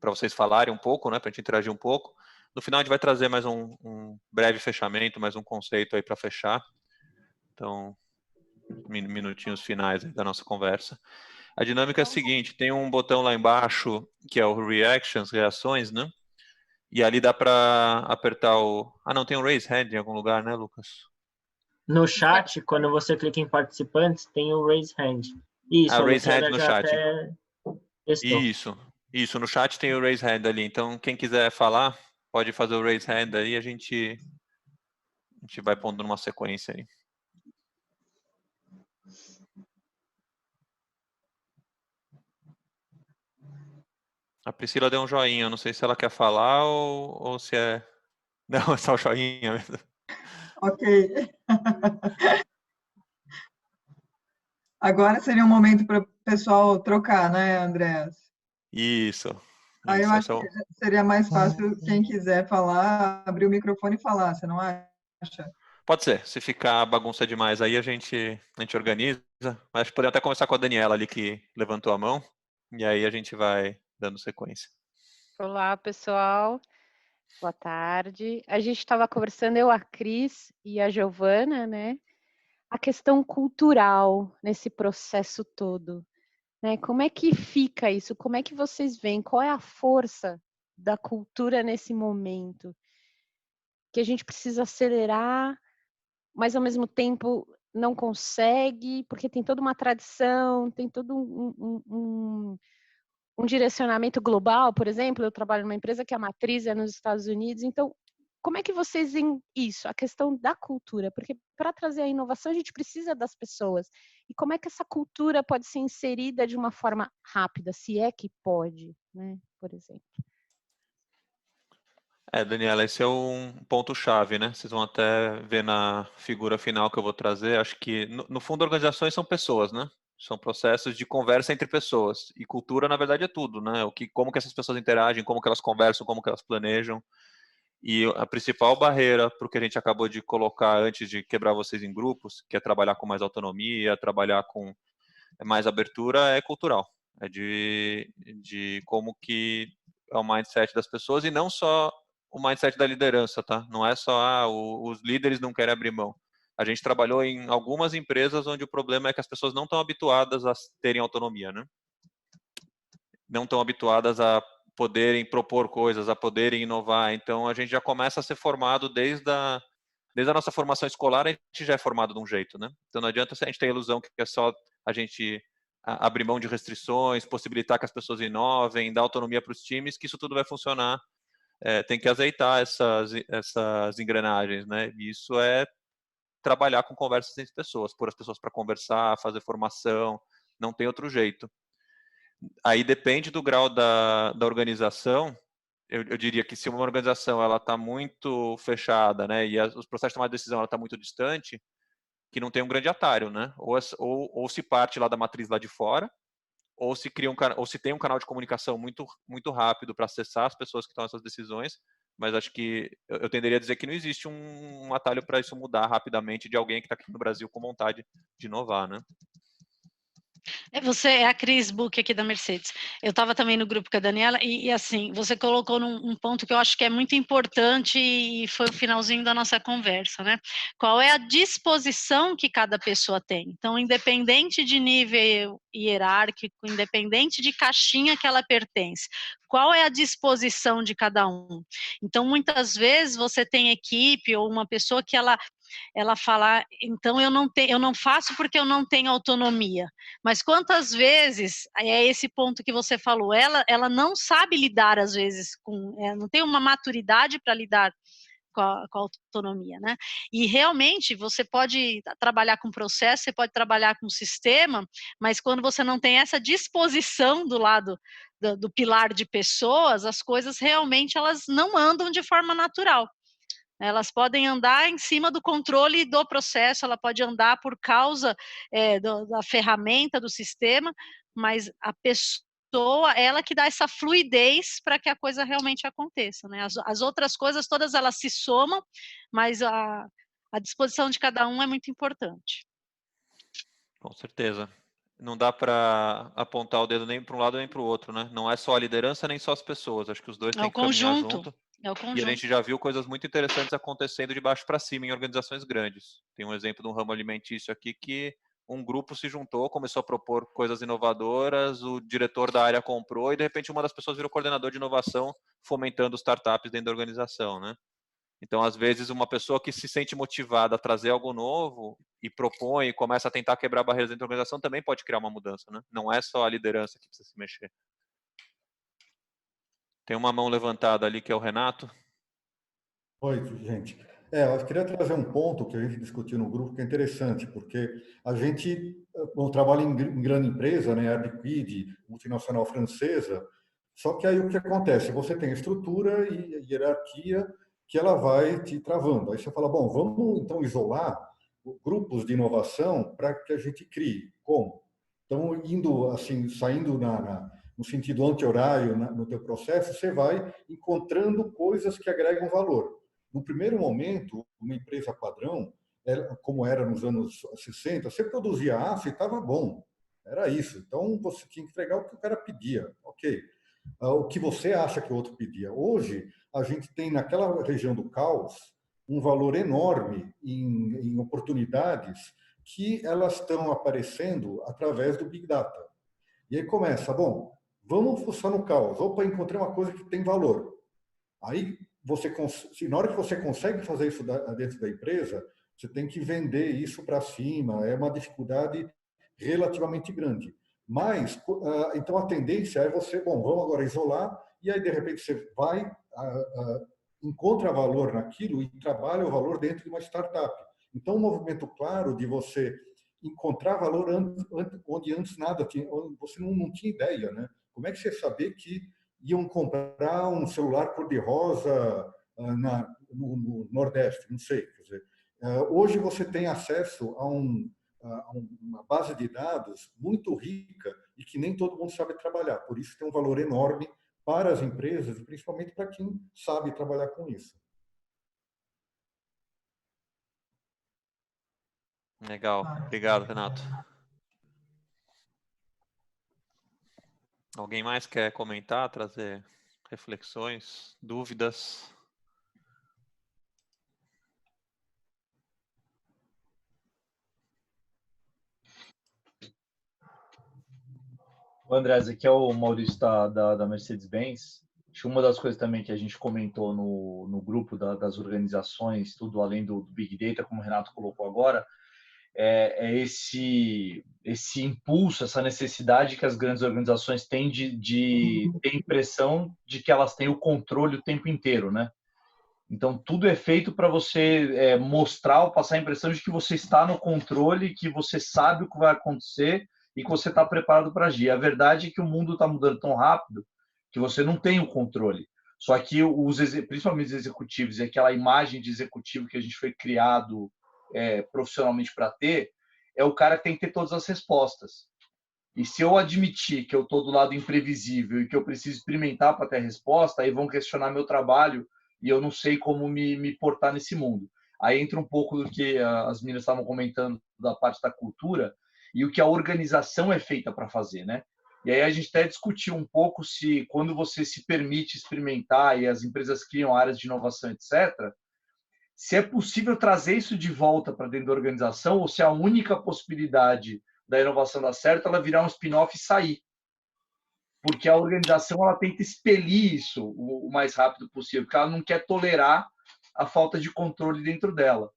vocês falarem um pouco, né? Para a gente interagir um pouco. No final, a gente vai trazer mais um breve fechamento, mais um conceito aí para fechar. Então, minutinhos finais da nossa conversa. A dinâmica é a seguinte, tem um botão lá embaixo, que é o Reactions, reações, né? E ali dá para apertar o... não, tem um Raise Hand em algum lugar, né, Lucas? No chat, quando você clica em participantes, tem o Raise Hand. Isso, a Raise Hand no já chat. até testou. Isso, no chat tem o Raise Hand ali. Então, quem quiser falar, pode fazer o Raise Hand aí, a gente vai pondo numa sequência aí. A Priscila deu um joinha, não sei se ela quer falar ou se é... Não, é só o joinha mesmo. Ok. Agora seria um momento para o pessoal trocar, né, Andréas? Isso. Aí eu acho que seria mais fácil quem quiser falar, abrir o microfone e falar, você não acha? Pode ser. Se ficar bagunça demais aí, a gente organiza. Mas podemos até começar com a Daniela ali, que levantou a mão. E aí a gente vai dando sequência. Olá, pessoal. Boa tarde. A gente estava conversando, eu, a Cris e a Giovana, né? A questão cultural nesse processo todo, né? Como é que fica isso? Como é que vocês veem? Qual é a força da cultura nesse momento? Que a gente precisa acelerar, mas ao mesmo tempo não consegue, porque tem toda uma tradição, tem todo um direcionamento global, por exemplo. Eu trabalho numa empresa que a matriz é nos Estados Unidos, então como é que vocês veem isso, a questão da cultura? Porque para trazer a inovação a gente precisa das pessoas. E como é que essa cultura pode ser inserida de uma forma rápida, se é que pode, né? Por exemplo. Daniela, esse é um ponto-chave, né? Vocês vão até ver na figura final que eu vou trazer. Acho que, no fundo, organizações são pessoas, né? São processos de conversa entre pessoas. E cultura, na verdade, é tudo, né? Como que essas pessoas interagem, como que elas conversam, como que elas planejam. E a principal barreira para o que a gente acabou de colocar antes de quebrar vocês em grupos, que é trabalhar com mais autonomia, trabalhar com mais abertura, é cultural. É de como que é o mindset das pessoas e não só o mindset da liderança, tá? Não é só, os líderes não querem abrir mão. A gente trabalhou em algumas empresas onde o problema é que as pessoas não estão habituadas a terem autonomia, né? Não estão habituadas a poderem propor coisas, a poderem inovar. Então, a gente já começa a ser formado desde a nossa formação escolar, a gente já é formado de um jeito, né? Então, não adianta a gente ter a ilusão que é só a gente abrir mão de restrições, possibilitar que as pessoas inovem, dar autonomia para os times, que isso tudo vai funcionar. Tem que azeitar essas engrenagens, né? E isso é trabalhar com conversas entre pessoas, pôr as pessoas para conversar, fazer formação, não tem outro jeito. Aí depende do grau da organização. Eu diria que se uma organização ela está muito fechada, né, e os processos de tomar de decisão ela está muito distante, que não tem um grande atalho, né? Ou se parte lá da matriz lá de fora, ou se cria ou se tem um canal de comunicação muito rápido para acessar as pessoas que tomam essas decisões. Mas acho que eu tenderia a dizer que não existe um atalho para isso mudar rapidamente de alguém que está aqui no Brasil com vontade de inovar, né? Você é a Cris Buch aqui da Mercedes. Eu estava também no grupo com a Daniela e assim, você colocou um ponto que eu acho que é muito importante e foi o finalzinho da nossa conversa, né? Qual é a disposição que cada pessoa tem? Então, independente de nível hierárquico, independente de caixinha que ela pertence, qual é a disposição de cada um? Então, muitas vezes você tem equipe ou uma pessoa que ela fala, então eu não faço porque eu não tenho autonomia. Mas quantas vezes, é esse ponto que você falou, ela não sabe lidar, às vezes, não tem uma maturidade para lidar com a autonomia, né? E realmente você pode trabalhar com processo, você pode trabalhar com sistema, mas quando você não tem essa disposição do lado do pilar de pessoas, as coisas realmente elas não andam de forma natural. Elas podem andar em cima do controle do processo, ela pode andar por causa da ferramenta, do sistema, mas a pessoa, ela que dá essa fluidez para que a coisa realmente aconteça, né? As outras coisas, todas elas se somam, mas a disposição de cada um é muito importante. Com certeza. Não dá para apontar o dedo nem para um lado nem para o outro, né? Não é só a liderança nem só as pessoas. Acho que os dois têm que caminhar junto. É o conjunto. E a gente já viu coisas muito interessantes acontecendo de baixo para cima em organizações grandes. Tem um exemplo de um ramo alimentício aqui que um grupo se juntou, começou a propor coisas inovadoras, o diretor da área comprou e de repente uma das pessoas virou coordenador de inovação, fomentando startups dentro da organização, né? Então, às vezes, uma pessoa que se sente motivada a trazer algo novo e propõe, começa a tentar quebrar barreiras dentro da organização, também pode criar uma mudança, né? Não é só a liderança que precisa se mexer. Tem uma mão levantada ali que é o Renato. Oi, gente. Eu queria trazer um ponto que a gente discutiu no grupo que é interessante, porque a gente trabalha em grande empresa, né, Air Liquide, multinacional francesa, só que aí o que acontece? Você tem estrutura e hierarquia que ela vai te travando. Aí você fala, bom, vamos então isolar grupos de inovação para que a gente crie. Como? Então, indo assim, saindo no sentido anti-horário no teu processo, você vai encontrando coisas que agregam valor. No primeiro momento, uma empresa padrão, como era nos anos 60, você produzia aço e estava bom. Era isso. Então, você tinha que entregar o que o cara pedia. Ok. O que você acha que o outro pedia. Hoje, a gente tem naquela região do caos um valor enorme em oportunidades que elas estão aparecendo através do Big Data. E aí começa, bom, vamos fuçar no caos. Opa, encontrei uma coisa que tem valor. Aí, na hora que você consegue fazer isso dentro da empresa, você tem que vender isso para cima. É uma dificuldade relativamente grande. Mas, então, a tendência é você, bom, vamos agora isolar, e aí, de repente, você vai, encontra valor naquilo e trabalha o valor dentro de uma startup. Então, um movimento claro de você encontrar valor onde antes nada tinha, você não tinha ideia, né? Como é que você sabia que iam comprar um celular cor-de-rosa no Nordeste? Não sei. Quer dizer, hoje você tem acesso a uma base de dados muito rica e que nem todo mundo sabe trabalhar. Por isso tem um valor enorme para as empresas e principalmente para quem sabe trabalhar com isso. Legal. Obrigado, Renato. Alguém mais quer comentar, trazer reflexões, dúvidas? Andrés, aqui é o Maurício da Mercedes-Benz. Acho que uma das coisas também que a gente comentou no grupo das organizações, tudo além do Big Data, como o Renato colocou agora, é esse impulso, essa necessidade que as grandes organizações têm de ter a impressão de que elas têm o controle o tempo inteiro, né? Então, tudo é feito para você mostrar ou passar a impressão de que você está no controle, que você sabe o que vai acontecer e que você está preparado para agir. A verdade é que o mundo está mudando tão rápido que você não tem o controle. Só que principalmente os executivos e aquela imagem de executivo que a gente foi criado profissionalmente para ter, é o cara que tem que ter todas as respostas. E se eu admitir que eu estou do lado imprevisível e que eu preciso experimentar para ter a resposta, aí vão questionar meu trabalho e eu não sei como me portar nesse mundo. Aí entra um pouco do que as meninas estavam comentando da parte da cultura, e o que a organização é feita para fazer, né? E aí a gente até discutiu um pouco se, quando você se permite experimentar e as empresas criam áreas de inovação, etc., se é possível trazer isso de volta para dentro da organização ou se a única possibilidade da inovação dar certo, ela virar um spin-off e sair. Porque a organização ela tenta expelir isso o mais rápido possível, porque ela não quer tolerar a falta de controle dentro dela.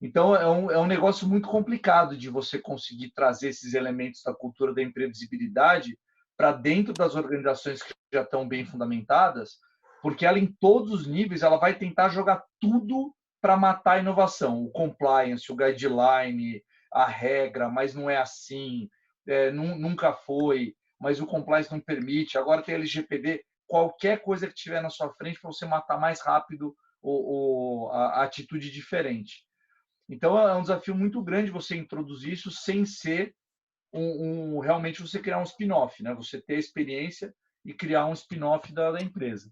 Então, é um negócio muito complicado de você conseguir trazer esses elementos da cultura da imprevisibilidade para dentro das organizações que já estão bem fundamentadas, porque ela, em todos os níveis, ela vai tentar jogar tudo para matar a inovação. O compliance, o guideline, a regra, mas não é assim, nunca foi, mas o compliance não permite. Agora tem LGPD, qualquer coisa que tiver na sua frente para você matar mais rápido a atitude diferente. Então, é um desafio muito grande você introduzir isso sem ser realmente você criar um spin-off, né? Você ter a experiência e criar um spin-off da empresa.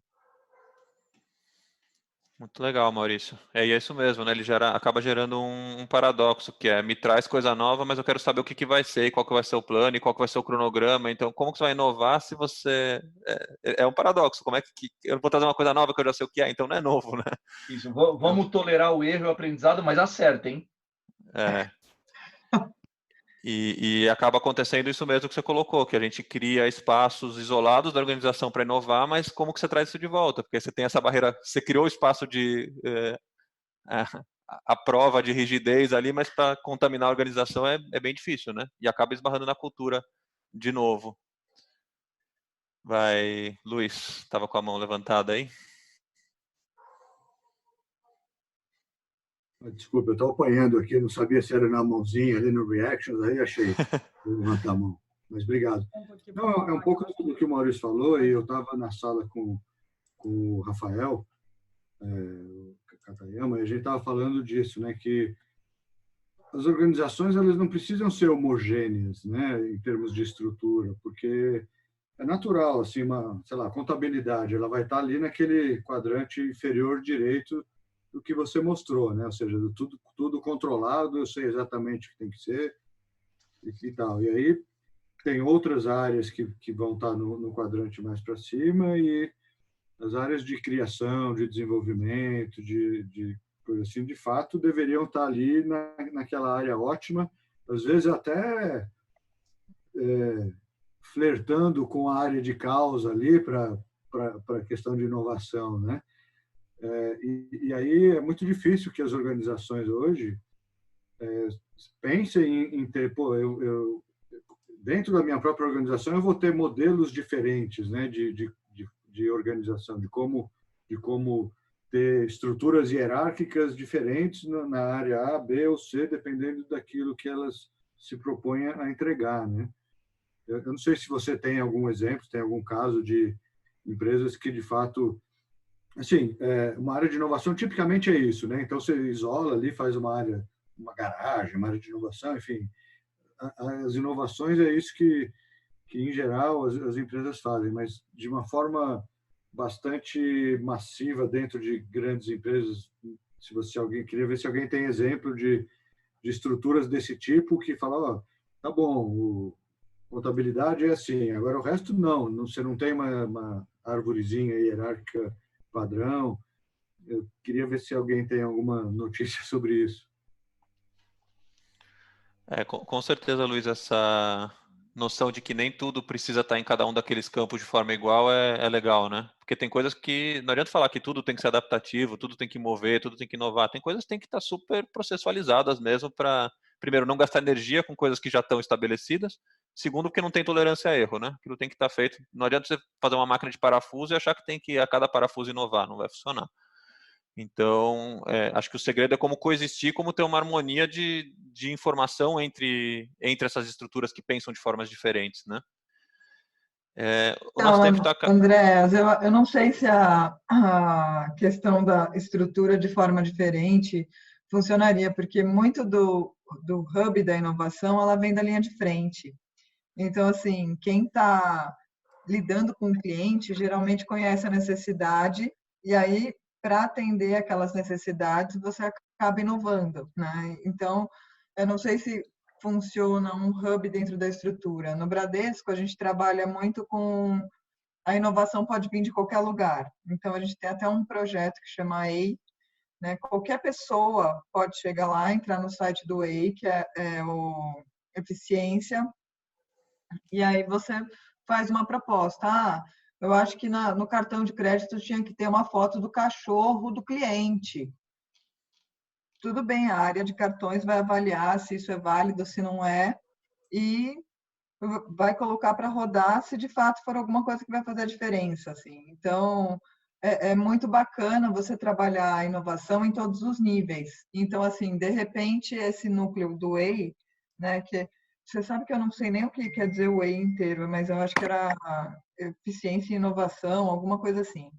Muito legal, Maurício. E é isso mesmo, né? Ele acaba gerando um paradoxo, que é, me traz coisa nova, mas eu quero saber o que vai ser, qual que vai ser o plano, e qual que vai ser o cronograma. Então, como que você vai inovar se você... É um paradoxo. Como é que eu vou trazer uma coisa nova que eu já sei o que é, então não é novo, né? Isso, vamos tolerar o erro e o aprendizado, mas acerta, hein? E acaba acontecendo isso mesmo que você colocou, que a gente cria espaços isolados da organização para inovar, mas como que você traz isso de volta? Porque você tem essa barreira, você criou o espaço de a prova de rigidez ali, mas para contaminar a organização é bem difícil, né? E acaba esbarrando na cultura de novo. Vai, Luiz, estava com a mão levantada aí. Desculpa, eu estou apanhando aqui, não sabia se era na mãozinha ali no Reactions, aí achei vou levantar a mão. Mas obrigado. Não, é um pouco do que o Maurício falou, e eu estava na sala com o Rafael Katayama, e a gente estava falando disso, né, que as organizações elas não precisam ser homogêneas, né, em termos de estrutura, porque é natural, assim, sei lá, contabilidade, ela vai estar ali naquele quadrante inferior direito do que você mostrou, né? Ou seja, tudo controlado, eu sei exatamente o que tem que ser e tal. E aí tem outras áreas que vão estar no quadrante mais para cima, e as áreas de criação, de desenvolvimento, de coisa assim, de fato, deveriam estar ali naquela área ótima, às vezes até flertando com a área de causa ali para a questão de inovação, né? E aí é muito difícil que as organizações hoje pensem em ter, dentro da minha própria organização eu vou ter modelos diferentes, né, de organização, de como ter estruturas hierárquicas diferentes na área A, B ou C, dependendo daquilo que elas se propõem a entregar, né? Eu não sei se você tem algum exemplo, tem algum caso de empresas que de fato... Assim, uma área de inovação tipicamente é isso, né? Então você isola ali, faz uma área, uma garagem, uma área de inovação, enfim. As inovações é isso que em geral as empresas fazem, mas de uma forma bastante massiva dentro de grandes empresas. Se alguém queria ver se alguém tem exemplo de estruturas desse tipo que fala, tá bom, contabilidade é assim, agora o resto não, você não tem uma arvorezinha hierárquica padrão. Eu queria ver se alguém tem alguma notícia sobre isso. Com certeza, Luiz, essa noção de que nem tudo precisa estar em cada um daqueles campos de forma igual é legal, né? Porque tem coisas que não adianta falar que tudo tem que ser adaptativo, tudo tem que mover, tudo tem que inovar. Tem coisas que tem que estar super processualizadas mesmo para, primeiro, não gastar energia com coisas que já estão estabelecidas. Segundo, porque não tem tolerância a erro, né? Aquilo tem que estar feito. Não adianta você fazer uma máquina de parafuso e achar que tem que a cada parafuso inovar, não vai funcionar. Então, acho que o segredo é como coexistir, como ter uma harmonia de informação entre essas estruturas que pensam de formas diferentes, né? O nosso tempo está... André, eu não sei se a questão da estrutura de forma diferente funcionaria, porque muito do hub da inovação, ela vem da linha de frente. Então, assim, quem está lidando com o cliente geralmente conhece a necessidade, e aí, para atender aquelas necessidades, você acaba inovando, né? Então, eu não sei se funciona um hub dentro da estrutura. No Bradesco, a gente trabalha muito com a inovação pode vir de qualquer lugar. Então, a gente tem até um projeto que chama EI, né? Qualquer pessoa pode chegar lá, entrar no site do EI, que é o Eficiência, e aí você faz uma proposta. Eu acho que no cartão de crédito tinha que ter uma foto do cachorro do cliente. Tudo bem, a área de cartões vai avaliar se isso é válido, se não é, e vai colocar para rodar se de fato for alguma coisa que vai fazer a diferença, assim. Então, é muito bacana você trabalhar a inovação em todos os níveis. Então, assim, de repente, esse núcleo do Whey, né, que você sabe que eu não sei nem o que quer dizer o Whey inteiro, mas eu acho que era eficiência e inovação, alguma coisa assim.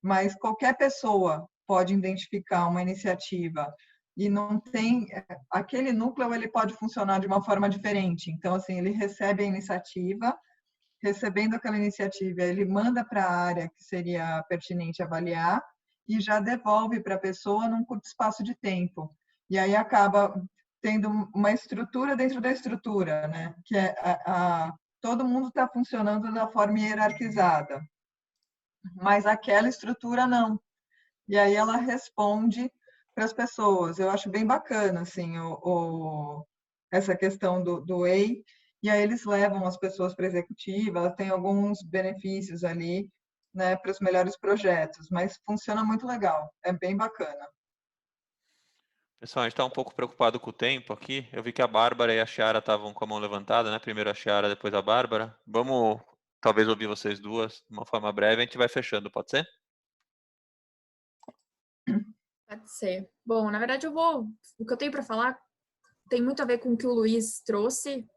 Mas qualquer pessoa pode identificar uma iniciativa e não tem aquele núcleo, ele pode funcionar de uma forma diferente. Então, assim, ele recebe a iniciativa, recebendo aquela iniciativa, ele manda para a área que seria pertinente avaliar e já devolve para a pessoa num curto espaço de tempo. E aí acaba tendo uma estrutura dentro da estrutura, né? Que é todo mundo está funcionando da forma hierarquizada, mas aquela estrutura não. E aí ela responde para as pessoas. Eu acho bem bacana assim, essa questão do Whey. E aí eles levam as pessoas para a executiva, ela tem alguns benefícios ali, né, para os melhores projetos, mas funciona muito legal, é bem bacana. Pessoal, a gente está um pouco preocupado com o tempo aqui. Eu vi que a Bárbara e a Chiara estavam com a mão levantada, né? Primeiro a Chiara, depois a Bárbara. Vamos, talvez, ouvir vocês duas de uma forma breve. A gente vai fechando, pode ser? Pode ser. Bom, na verdade, o que eu tenho para falar tem muito a ver com o que o Luiz trouxe.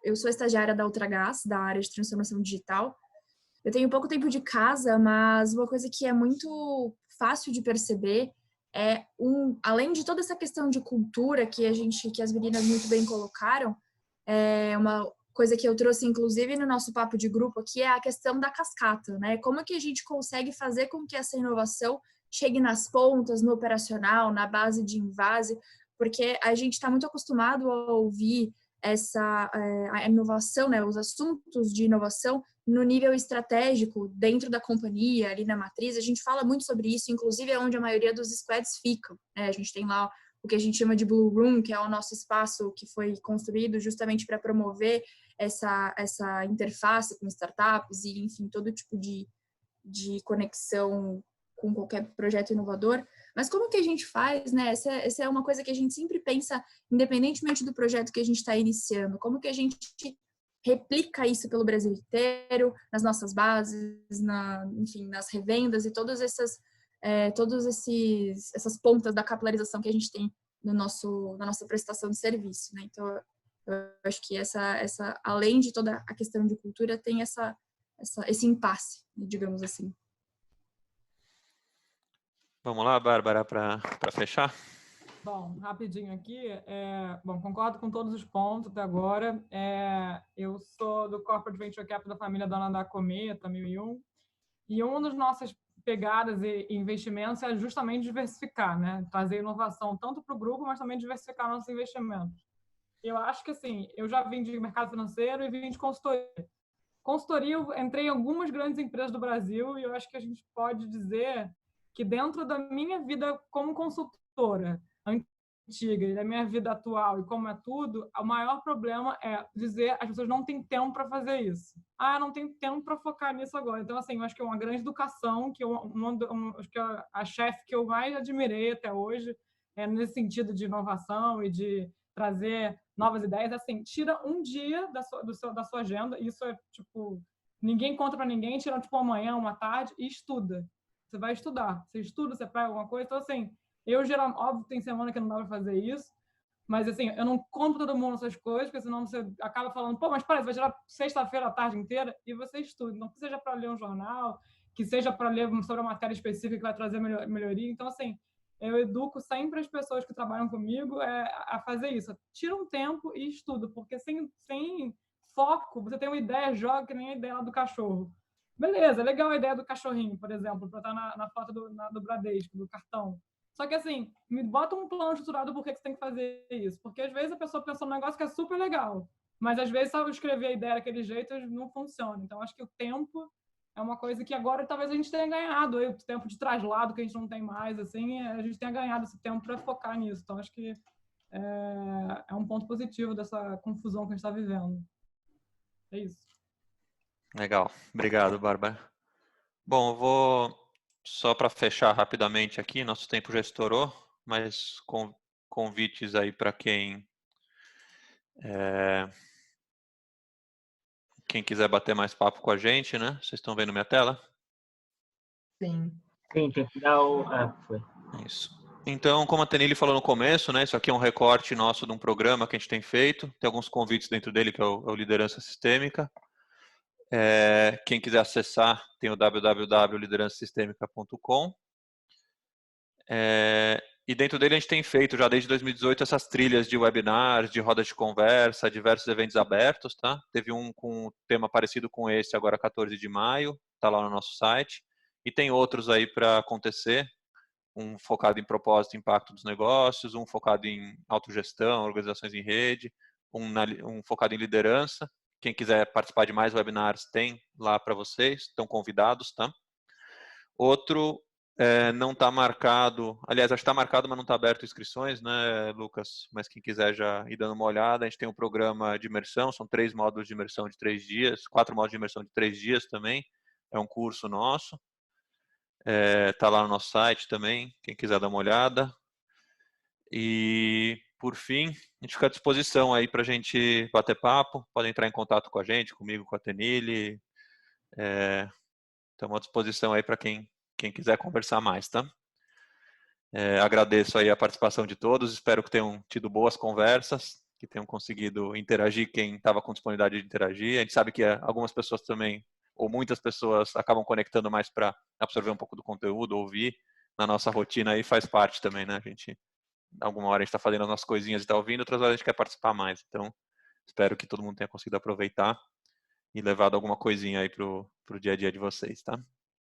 Eu sou estagiária da Ultragaz, da área de transformação digital. Eu tenho pouco tempo de casa, mas uma coisa que é muito fácil de perceber é, além de toda essa questão de cultura que as meninas muito bem colocaram, é uma coisa que eu trouxe, inclusive, no nosso papo de grupo aqui, é a questão da cascata, né? Como que a gente consegue fazer com que essa inovação chegue nas pontas, no operacional, na base de invase, porque a gente está muito acostumado a ouvir a inovação, né, os assuntos de inovação no nível estratégico dentro da companhia, ali na matriz. A gente fala muito sobre isso, inclusive é onde a maioria dos squads ficam, né? A gente tem lá o que a gente chama de Blue Room, que é o nosso espaço que foi construído justamente para promover essa interface com startups e, enfim, todo tipo de conexão com qualquer projeto inovador. Mas como que a gente faz, né? Essa é uma coisa que a gente sempre pensa, independentemente do projeto que a gente está iniciando. Como que a gente replica isso pelo Brasil inteiro, nas nossas bases, enfim, nas revendas e todas essas pontas da capilarização que a gente tem na nossa prestação de serviço, né? Então, eu acho que além de toda a questão de cultura, tem esse impasse, digamos assim. Vamos lá, Bárbara, para fechar? Bom, rapidinho aqui. Concordo com todos os pontos até agora. Eu sou do Corporate Venture Cap da família Dona da Cometa, 1001, e uma das nossas pegadas e investimentos é justamente diversificar, né? Trazer inovação tanto para o grupo, mas também diversificar nossos investimentos. Eu acho que, assim, eu já vim de mercado financeiro e vim de consultoria. Consultoria, eu entrei em algumas grandes empresas do Brasil e eu acho que a gente pode dizer que dentro da minha vida como consultora antiga e da minha vida atual e como é tudo, o maior problema é dizer as pessoas não têm tempo para fazer isso. Não tem tempo para focar nisso agora. Então, assim, eu acho que é uma grande educação, que acho que a chefe que eu mais admirei até hoje, nesse sentido de inovação e de trazer novas ideias, assim, tira um dia da sua agenda, isso é, tipo, ninguém conta para ninguém, tira, tipo, amanhã, uma tarde e estuda. Você vai estudar. Você estuda, você faz alguma coisa. Então, assim, óbvio que tem semana que não dá para fazer isso, mas, assim, eu não conto todo mundo essas coisas, porque senão você acaba falando, mas parece, vai tirar sexta-feira a tarde inteira e você estuda. Não que seja para ler um jornal, que seja para ler sobre uma matéria específica que vai trazer melhoria. Então, assim, eu educo sempre as pessoas que trabalham comigo a fazer isso. Tira um tempo e estuda, porque sem foco, você tem uma ideia, joga que nem a ideia lá do cachorro. Beleza, legal a ideia do cachorrinho, por exemplo, para estar na foto do Bradesco, do cartão. Só que assim, me bota um plano estruturado por que você tem que fazer isso. Porque às vezes a pessoa pensa num negócio que é super legal, mas às vezes só escrever a ideia daquele jeito não funciona. Então acho que o tempo é uma coisa que agora talvez a gente tenha ganhado, o tempo de traslado que a gente não tem mais, assim, a gente tenha ganhado esse tempo para focar nisso. Então acho que é um ponto positivo dessa confusão que a gente está vivendo. É isso. Legal. Obrigado, Bárbara. Bom, eu vou só para fechar rapidamente aqui, nosso tempo já estourou, mas convites aí para quem quiser bater mais papo com a gente, né? Vocês estão vendo minha tela? Sim. Sim, tem que dar o... foi. Isso. Então, como a Tenille falou no começo, né? Isso aqui é um recorte nosso de um programa que a gente tem feito. Tem alguns convites dentro dele, que é o Liderança Sistêmica. Quem quiser acessar, tem o www.liderançasistemica.com. E dentro dele a gente tem feito já desde 2018 essas trilhas de webinars, de rodas de conversa, diversos eventos abertos, tá? Teve um com um tema parecido com esse agora 14 de maio, tá lá no nosso site. E tem outros aí para acontecer, um focado em propósito e impacto dos negócios, um focado em autogestão, organizações em rede, um focado em liderança. Quem quiser participar de mais webinars tem lá para vocês, estão convidados, tá? Outro não está marcado, aliás, acho que está marcado, mas não está aberto inscrições, né, Lucas? Mas quem quiser já ir dando uma olhada, a gente tem um programa de imersão, são 3 módulos de imersão de 3 dias, 4 módulos de imersão de 3 dias também, é um curso nosso, está lá no nosso site também, quem quiser dar uma olhada. E, por fim, a gente fica à disposição aí para a gente bater papo, podem entrar em contato com a gente, comigo, com a Tenille, estamos à disposição aí para quem quiser conversar mais, tá? Agradeço aí a participação de todos, espero que tenham tido boas conversas, que tenham conseguido interagir quem estava com disponibilidade de interagir. A gente sabe que algumas pessoas também, ou muitas pessoas, acabam conectando mais para absorver um pouco do conteúdo, ouvir. Na nossa rotina aí faz parte também, né? A gente, alguma hora a gente está fazendo as nossas coisinhas e está ouvindo, outras horas a gente quer participar mais. Então, espero que todo mundo tenha conseguido aproveitar e levado alguma coisinha aí pro dia a dia de vocês, tá?